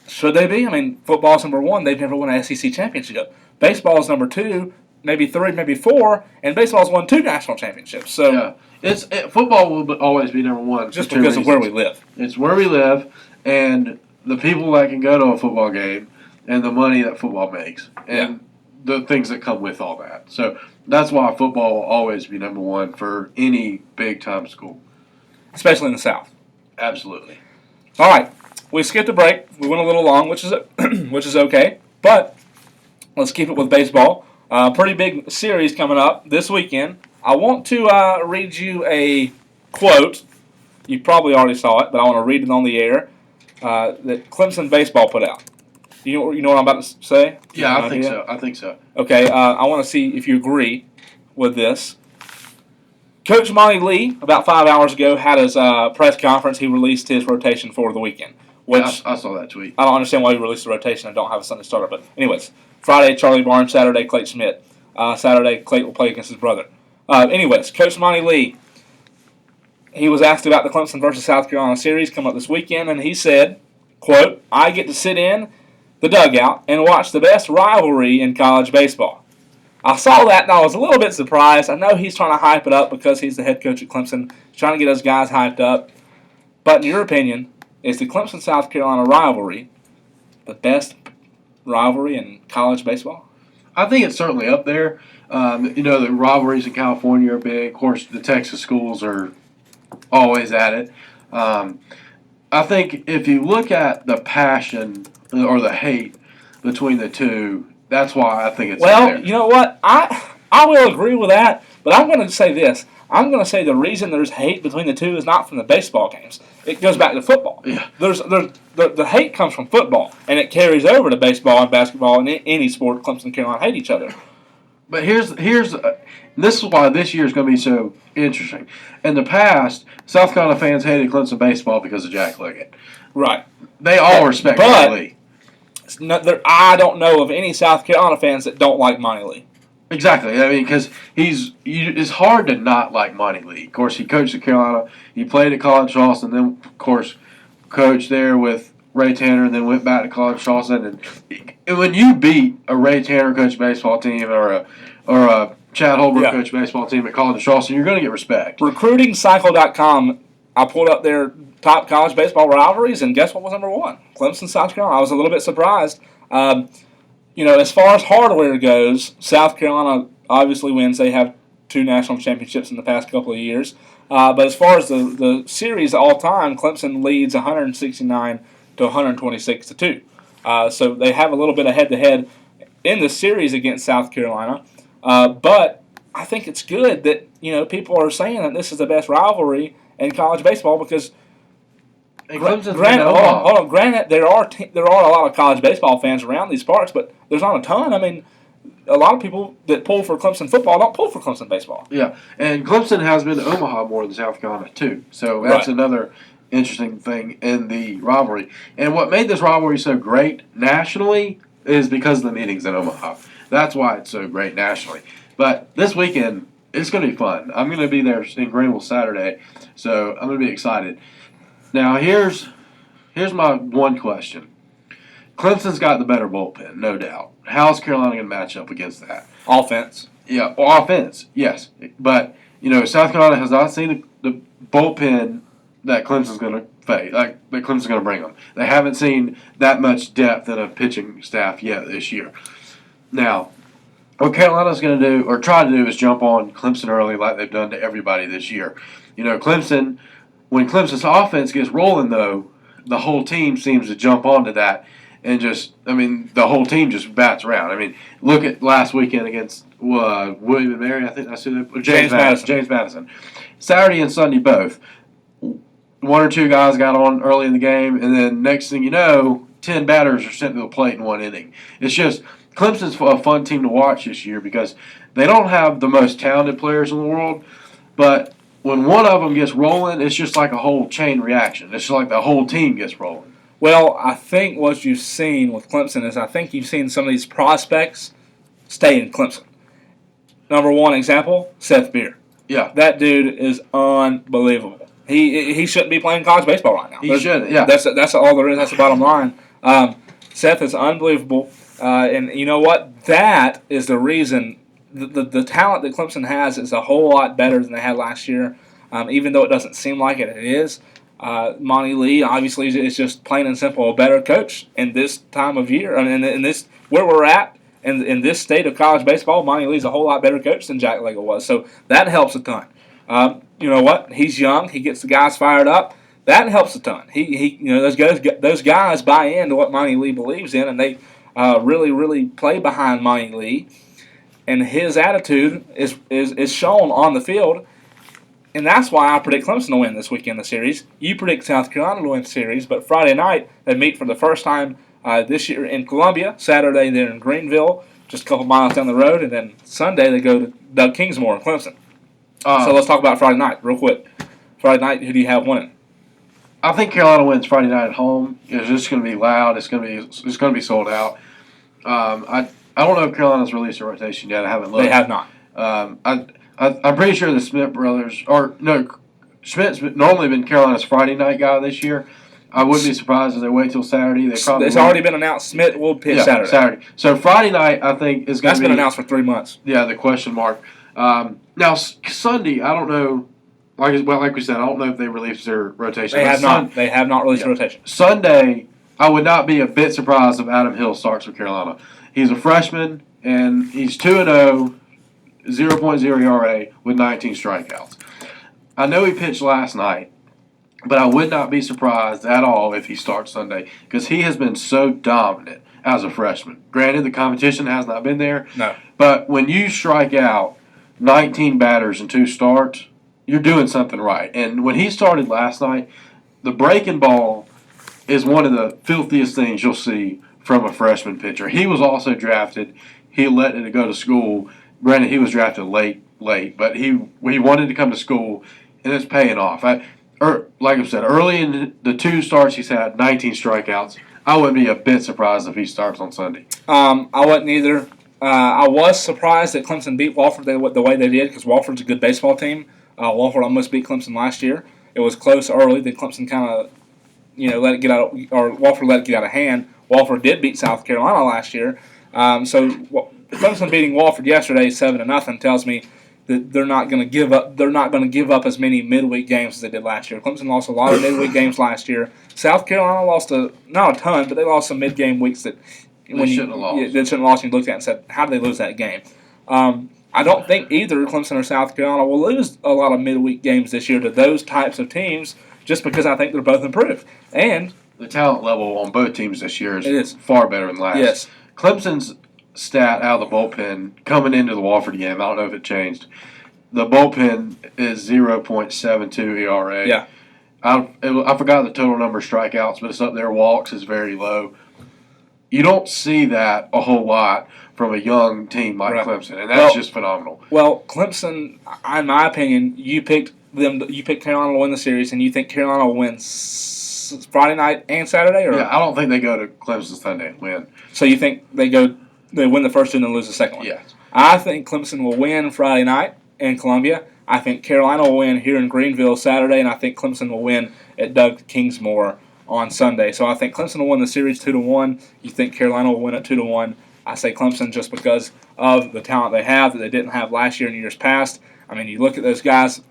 should they be? Football's number 1. They've never won an SEC championship. Baseball's number 2, maybe 3, maybe 4, and baseball's won 2 national championships. So yeah, football will always be number 1 just because of where we live. It's where we live, and the people that can go to a football game, and the money that football makes, and the things that come with all that. So that's why football will always be number 1 for any big time school, especially in the South. Absolutely. All right. We skipped a break. We went a little long, which is okay. But let's keep it with baseball. Pretty big series coming up this weekend. I want to read you a quote. You probably already saw it, but I want to read it on the air that Clemson baseball put out. You know what I'm about to say? Yeah, I think so. Okay. I want to see if you agree. with this. Coach Monty Lee, about 5 hours ago, had his press conference. He released his rotation for the weekend. Which I saw that tweet. I don't understand why he released the rotation. I don't have a Sunday starter. But anyways, Friday, Charlie Barnes. Saturday, Clayton Schmidt. Saturday, Clayton will play against his brother. Anyways, Coach Monty Lee, he was asked about the Clemson versus South Carolina series coming up this weekend, and he said, quote, "I get to sit in the dugout and watch the best rivalry in college baseball." I saw that and I was a little bit surprised. I know he's trying to hype it up because he's the head coach at Clemson. He's trying to get those guys hyped up. But in your opinion, is the Clemson-South Carolina rivalry the best rivalry in college baseball? I think it's certainly up there. The rivalries in California are big. Of course, the Texas schools are always at it. I think if you look at the passion or the hate between the two, that's why I think it's up there. Well, you know what? I will agree with that, but I'm going to say this. I'm going to say the reason there's hate between the two is not from the baseball games. It goes back to football. Yeah. The hate comes from football, and it carries over to baseball and basketball and any sport. Clemson and Carolina hate each other. But here's this is why this year is going to be so interesting. In the past, South Carolina fans hated Clemson baseball because of Jack Liggett. Right. They all respect Monty Lee. I don't know of any South Carolina fans that don't like Monty Lee. Exactly. I mean, because it's hard to not like Monty Lee. Of course, he coached at Carolina. He played at College Charleston. Then, of course, coached there with Ray Tanner, and then went back to College Charleston. And when you beat a Ray Tanner coached baseball team or a Chad Holbrook coached baseball team at College Charleston, you're going to get respect. RecruitingCycle.com, I pulled up their top college baseball rivalries, and guess what was number one? Clemson, South Carolina. I was a little bit surprised. As far as hardware goes, South Carolina obviously wins. They have 2 national championships in the past couple of years. But as far as the series all time, Clemson leads 169 to 126 to 2. So they have a little bit of head-to-head in the series against South Carolina. But I think it's good that people are saying that this is the best rivalry in college baseball because granted, there are a lot of college baseball fans around these parts, but there's not a ton. I mean, a lot of people that pull for Clemson football don't pull for Clemson baseball. Yeah, and Clemson has been to Omaha more than South Carolina too. So that's another interesting thing in the rivalry. And what made this rivalry so great nationally is because of the meetings in Omaha. That's why it's so great nationally. But this weekend, it's going to be fun. I'm going to be there in Greenville Saturday, so I'm going to be excited. Now, here's my one question. Clemson's got the better bullpen, no doubt. How's Carolina going to match up against that? Offense. Yeah, offense, yes. But, South Carolina has not seen the bullpen that Clemson's going to face, that Clemson's going to bring them. They haven't seen that much depth in a pitching staff yet this year. Now, what Carolina's going to do, or try to do, is jump on Clemson early like they've done to everybody this year. Clemson, when Clemson's offense gets rolling, though, the whole team seems to jump onto that and the whole team just bats around. I mean, look at last weekend against William and Mary, I think that's who they James Madison. Saturday and Sunday both. 1 or 2 guys got on early in the game, and then next thing you know, 10 batters are sent to the plate in 1 inning. It's just Clemson's a fun team to watch this year because they don't have the most talented players in the world, but when one of them gets rolling, it's just like a whole chain reaction. It's just like the whole team gets rolling. Well, I think what you've seen with Clemson is I think you've seen some of these prospects stay in Clemson. Number one example, Seth Beer. Yeah. That dude is unbelievable. He shouldn't be playing college baseball right now. He shouldn't, yeah. That's all there is. That's the bottom line. Seth is unbelievable. And you know what? That is the reason the talent that Clemson has is a whole lot better than they had last year, even though it doesn't seem like it. It is. Monty Lee, obviously, is just plain and simple a better coach in this time of year. I mean, in this where we're at in this state of college baseball, Monty Lee's a whole lot better coach than Jack Leggett was. So that helps a ton. You know what? He's young. He gets the guys fired up. That helps a ton. Those guys buy into what Monty Lee believes in, and they really, really play behind Monty Lee. And his attitude is shown on the field. And that's why I predict Clemson to win this weekend, the series. You predict South Carolina to win the series, but Friday night they meet for the first time this year in Columbia. Saturday they're in Greenville. just a couple miles down the road, and then Sunday they go to Doug Kingsmore in Clemson. Uh, So let's talk about Friday night real quick. Friday night, who do you have winning? I think Carolina wins Friday night at home. It's just going to be loud. It's going to be sold out. I don't know if Carolina's released a rotation yet. I haven't looked. They have not. I'm pretty sure the Schmidt brothers, or no, Schmidt's normally been Carolina's Friday night guy this year. I wouldn't be surprised if they wait till Saturday. They probably It's will. already been announced. Smith will pitch Saturday. So Friday night, I think, is going That's to be. been announced for 3 months. Yeah, the question mark. Now Sunday, I don't know. Like we said, I don't know if they released their rotation. They but have not. They have not released a rotation. Sunday, I would not be a bit surprised if Adam Hill starts for Carolina. He's a freshman, and he's 2-0, 0.0 ERA with 19 strikeouts. I know he pitched last night, but I would not be surprised at all if he starts Sunday because he has been so dominant as a freshman. Granted, the competition has not been there. No. But when you strike out 19 batters in 2 starts, you're doing something right. And when he started last night, the breaking ball is one of the filthiest things you'll see from a freshman pitcher. He was also drafted. He let it go to school. Granted, he was drafted late, but he wanted to come to school, and it's paying off. Like I said, early in the 2 starts, he's had 19 strikeouts. I wouldn't be a bit surprised if he starts on Sunday. I wasn't either. I was surprised that Clemson beat Wofford the way they did because Wofford's a good baseball team. Wofford almost beat Clemson last year. It was close early. Then Clemson kind of, let it get out, or Wofford let it get out of hand. Wofford did beat South Carolina last year. So Clemson beating Wofford yesterday 7-0 tells me that they're not going to give up. They're not going to give up as many midweek games as they did last year. Clemson lost a lot of midweek games last year. South Carolina lost not a ton, but they lost some mid-game weeks that They shouldn't have lost. They shouldn't have lost. And you looked at it and said, how did they lose that game? I don't think either Clemson or South Carolina will lose a lot of midweek games this year to those types of teams just because I think they're both improved. And the talent level on both teams this year It is. far better than last. Yes. Clemson's stat out of the bullpen coming into the Wofford game, I don't know if it changed. The bullpen is 0.72 ERA. Yeah. I forgot the total number of strikeouts, but it's up there. Walks is very low. You don't see that a whole lot from a young team like Right. Clemson, and that's just phenomenal. Well, Clemson, in my opinion, you picked Carolina to win the series, and you think Carolina will win Friday night and Saturday, or Yeah, I don't think they go to Clemson Sunday and win. so you think they win the first two and then lose the second one? Yes. I think Clemson will win Friday night in Columbia. I think Carolina will win here in Greenville Saturday, and I think Clemson will win at Doug Kingsmore on Sunday. So I think Clemson will win the series 2-1. You think Carolina will win it 2-1. I say Clemson just because of the talent they have that they didn't have last year and years past. I mean, you look at those guys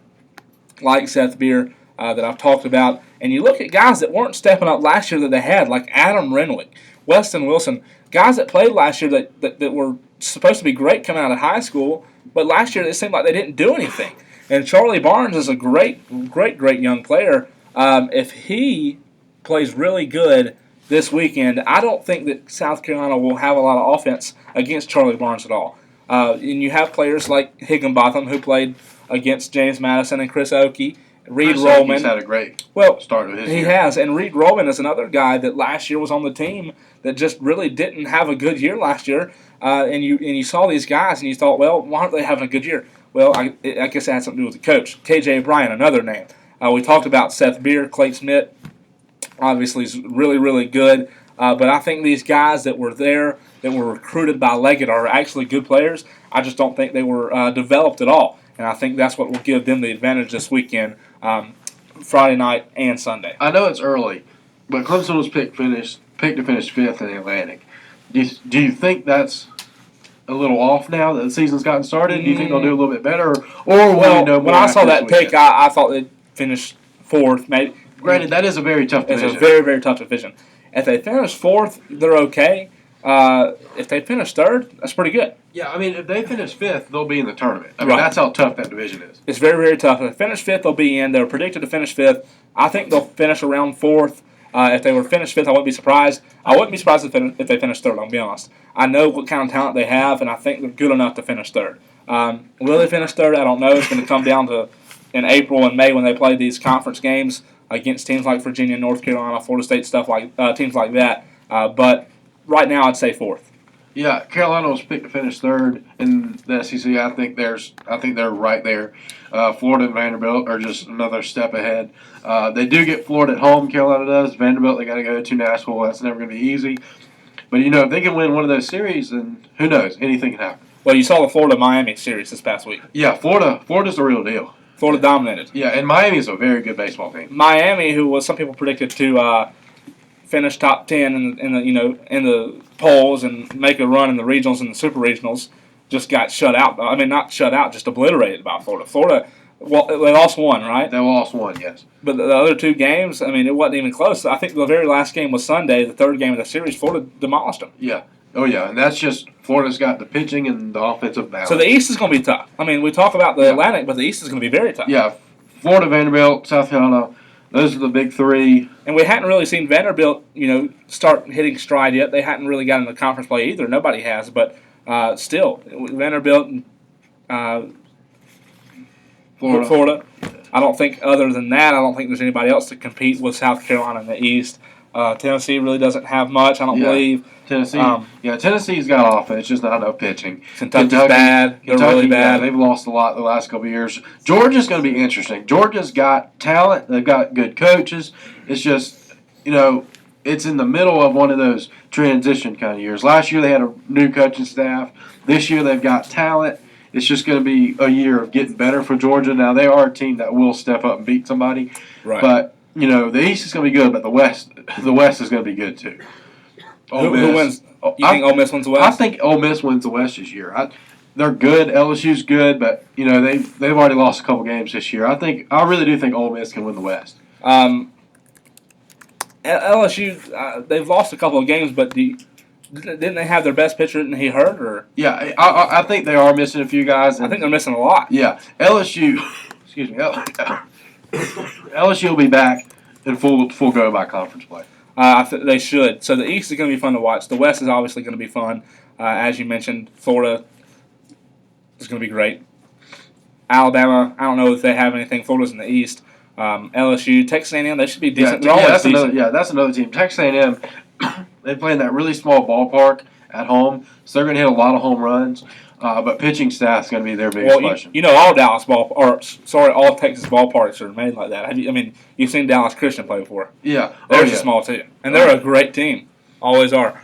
like Seth Beer that I've talked about, and you look at guys that weren't stepping up last year that they had, like Adam Renwick, Weston Wilson, guys that played last year that were supposed to be great coming out of high school, but last year it seemed like they didn't do anything. And Charlie Barnes is a great young player. If he plays really good this weekend, I don't think that South Carolina will have a lot of offense against Charlie Barnes at all. And you have players like Higginbotham who played against James Madison and Chris Oakey. Reed He's Rollman. had a great Well, start of his he year. has, and Reed Rollman is another guy that last year was on the team that just really didn't have a good year last year. And you saw these guys and you thought, well, why aren't they having a good year? Well, I guess it had something to do with the coach. KJ Bryant, another name. We talked about Seth Beer, Clay Smith. Obviously, is really, really good. But I think these guys that were there, that were recruited by Leggett, are actually good players. I just don't think they were developed at all. And I think that's what will give them the advantage this weekend, Friday night and Sunday. I know it's early, but Clemson was picked to finish 5th in the Atlantic. Do you think that's a little off now that the season's gotten started? Do you think they'll do a little bit better, or will we know more when I saw after that this pick, weekend? I thought they'd finish 4th. Maybe. Granted, that is a very tough It's division. a very, very tough division. If they finish 4th, they're okay. If they finish 3rd, that's pretty good. Yeah, I mean, if they finish 5th, they'll be in the tournament. I mean, Right. that's how tough that division is. It's very, very tough. If they finish 5th, they'll be in. They're predicted to finish 5th. I think they'll finish around 4th. If they were finished 5th, I wouldn't be surprised. I wouldn't be surprised if they finish 3rd, I'll be honest. I know what kind of talent they have, and I think they're good enough to finish 3rd. Will they finish 3rd? I don't know. It's going to come down to in April and May when they play these conference games against teams like Virginia, North Carolina, Florida State, teams like that. But right now, I'd say 4th. Yeah, Carolina was picked to finish third in the SEC. I think they're right there. Florida and Vanderbilt are just another step ahead. They do get Florida at home. Carolina does. Vanderbilt, they got to go to Nashville. That's never going to be easy. But if they can win one of those series, then who knows? Anything can happen. Well, you saw the Florida-Miami series this past week. Yeah, Florida's the real deal. Florida dominated. Yeah, and Miami's a very good baseball team. Miami, who was some people predicted to finish top 10 in the polls and make a run in the regionals and the super regionals, just got shut out. I mean, not shut out, just obliterated by Florida. Florida, well, they lost one, right? They lost one, yes. But the other two games, I mean, it wasn't even close. I think the very last game was Sunday, the third game of the series. Florida demolished them. Yeah. Oh, yeah, and that's just Florida's got the pitching and the offensive balance. So the East is going to be tough. I mean, we talk about the Atlantic, but the East is going to be very tough. Yeah, Florida, Vanderbilt, South Carolina, those are the big three. And we hadn't really seen Vanderbilt, start hitting stride yet. They hadn't really gotten the conference play either. Nobody has, but still, Vanderbilt and Florida. I don't think, other than that, I don't think there's anybody else to compete with South Carolina in the East. Tennessee really doesn't have much, I don't believe. Tennessee's got offense, just not enough pitching. Kentucky's bad. They're really bad. Yeah, they've lost a lot the last couple of years. Georgia's going to be interesting. Georgia's got talent. They've got good coaches. It's just, it's in the middle of one of those transition kind of years. Last year they had a new coaching staff. This year they've got talent. It's just going to be a year of getting better for Georgia. Now, they are a team that will step up and beat somebody. Right. But, the East is going to be good, but the West is going to be good too. Who wins? You think Ole Miss wins the West? I think Ole Miss wins the West this year. They're good. LSU's good, but they've already lost a couple games this year. I really do think Ole Miss can win the West. LSU, they've lost a couple of games, but didn't they have their best pitcher? Didn't he hurt? Or yeah, I think they are missing a few guys. I think they're missing a lot. Yeah, LSU. Excuse me. LSU will be back in full go by conference play. They should. So the East is going to be fun to watch. The West is obviously going to be fun. As you mentioned, Florida is going to be great. Alabama, I don't know if they have anything. Florida's in the East. LSU, Texas A&M, they should be decent. That's another team. Texas A&M, they play in that really small ballpark at home, so they're going to hit a lot of home runs. But pitching staff is going to be their biggest question. All all Texas ballparks are made like that. You've seen Dallas Christian play before. Yeah, they're a small team, and they're a great team. Always are.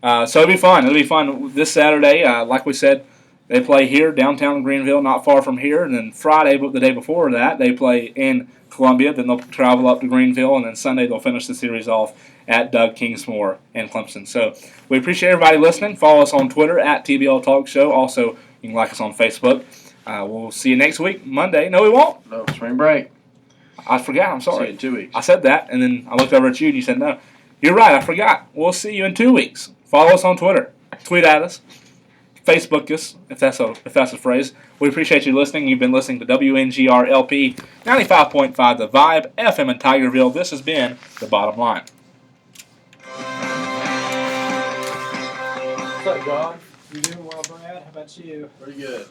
So it'll be fun. It'll be fun this Saturday. Like we said, they play here downtown Greenville, not far from here, and then Friday, the day before that, they play in Columbia. Then they'll travel up to Greenville, and then Sunday they'll finish the series off at Doug Kingsmore in Clemson. So we appreciate everybody listening. Follow us on Twitter at TBL Talk Show. Also, you can like us on Facebook. We'll see you next week, Monday. No, we won't. No, spring break. I forgot. I'm sorry. See you in 2 weeks. I said that, and then I looked over at you, and you said no. You're right. I forgot. We'll see you in 2 weeks. Follow us on Twitter. Tweet at us. Facebook us, if that's a phrase. We appreciate you listening. You've been listening to WNGR LP 95.5 The Vibe, FM in Tigerville. This has been The Bottom Line. What's up, John? You doing well, Brad? How about you? Pretty good.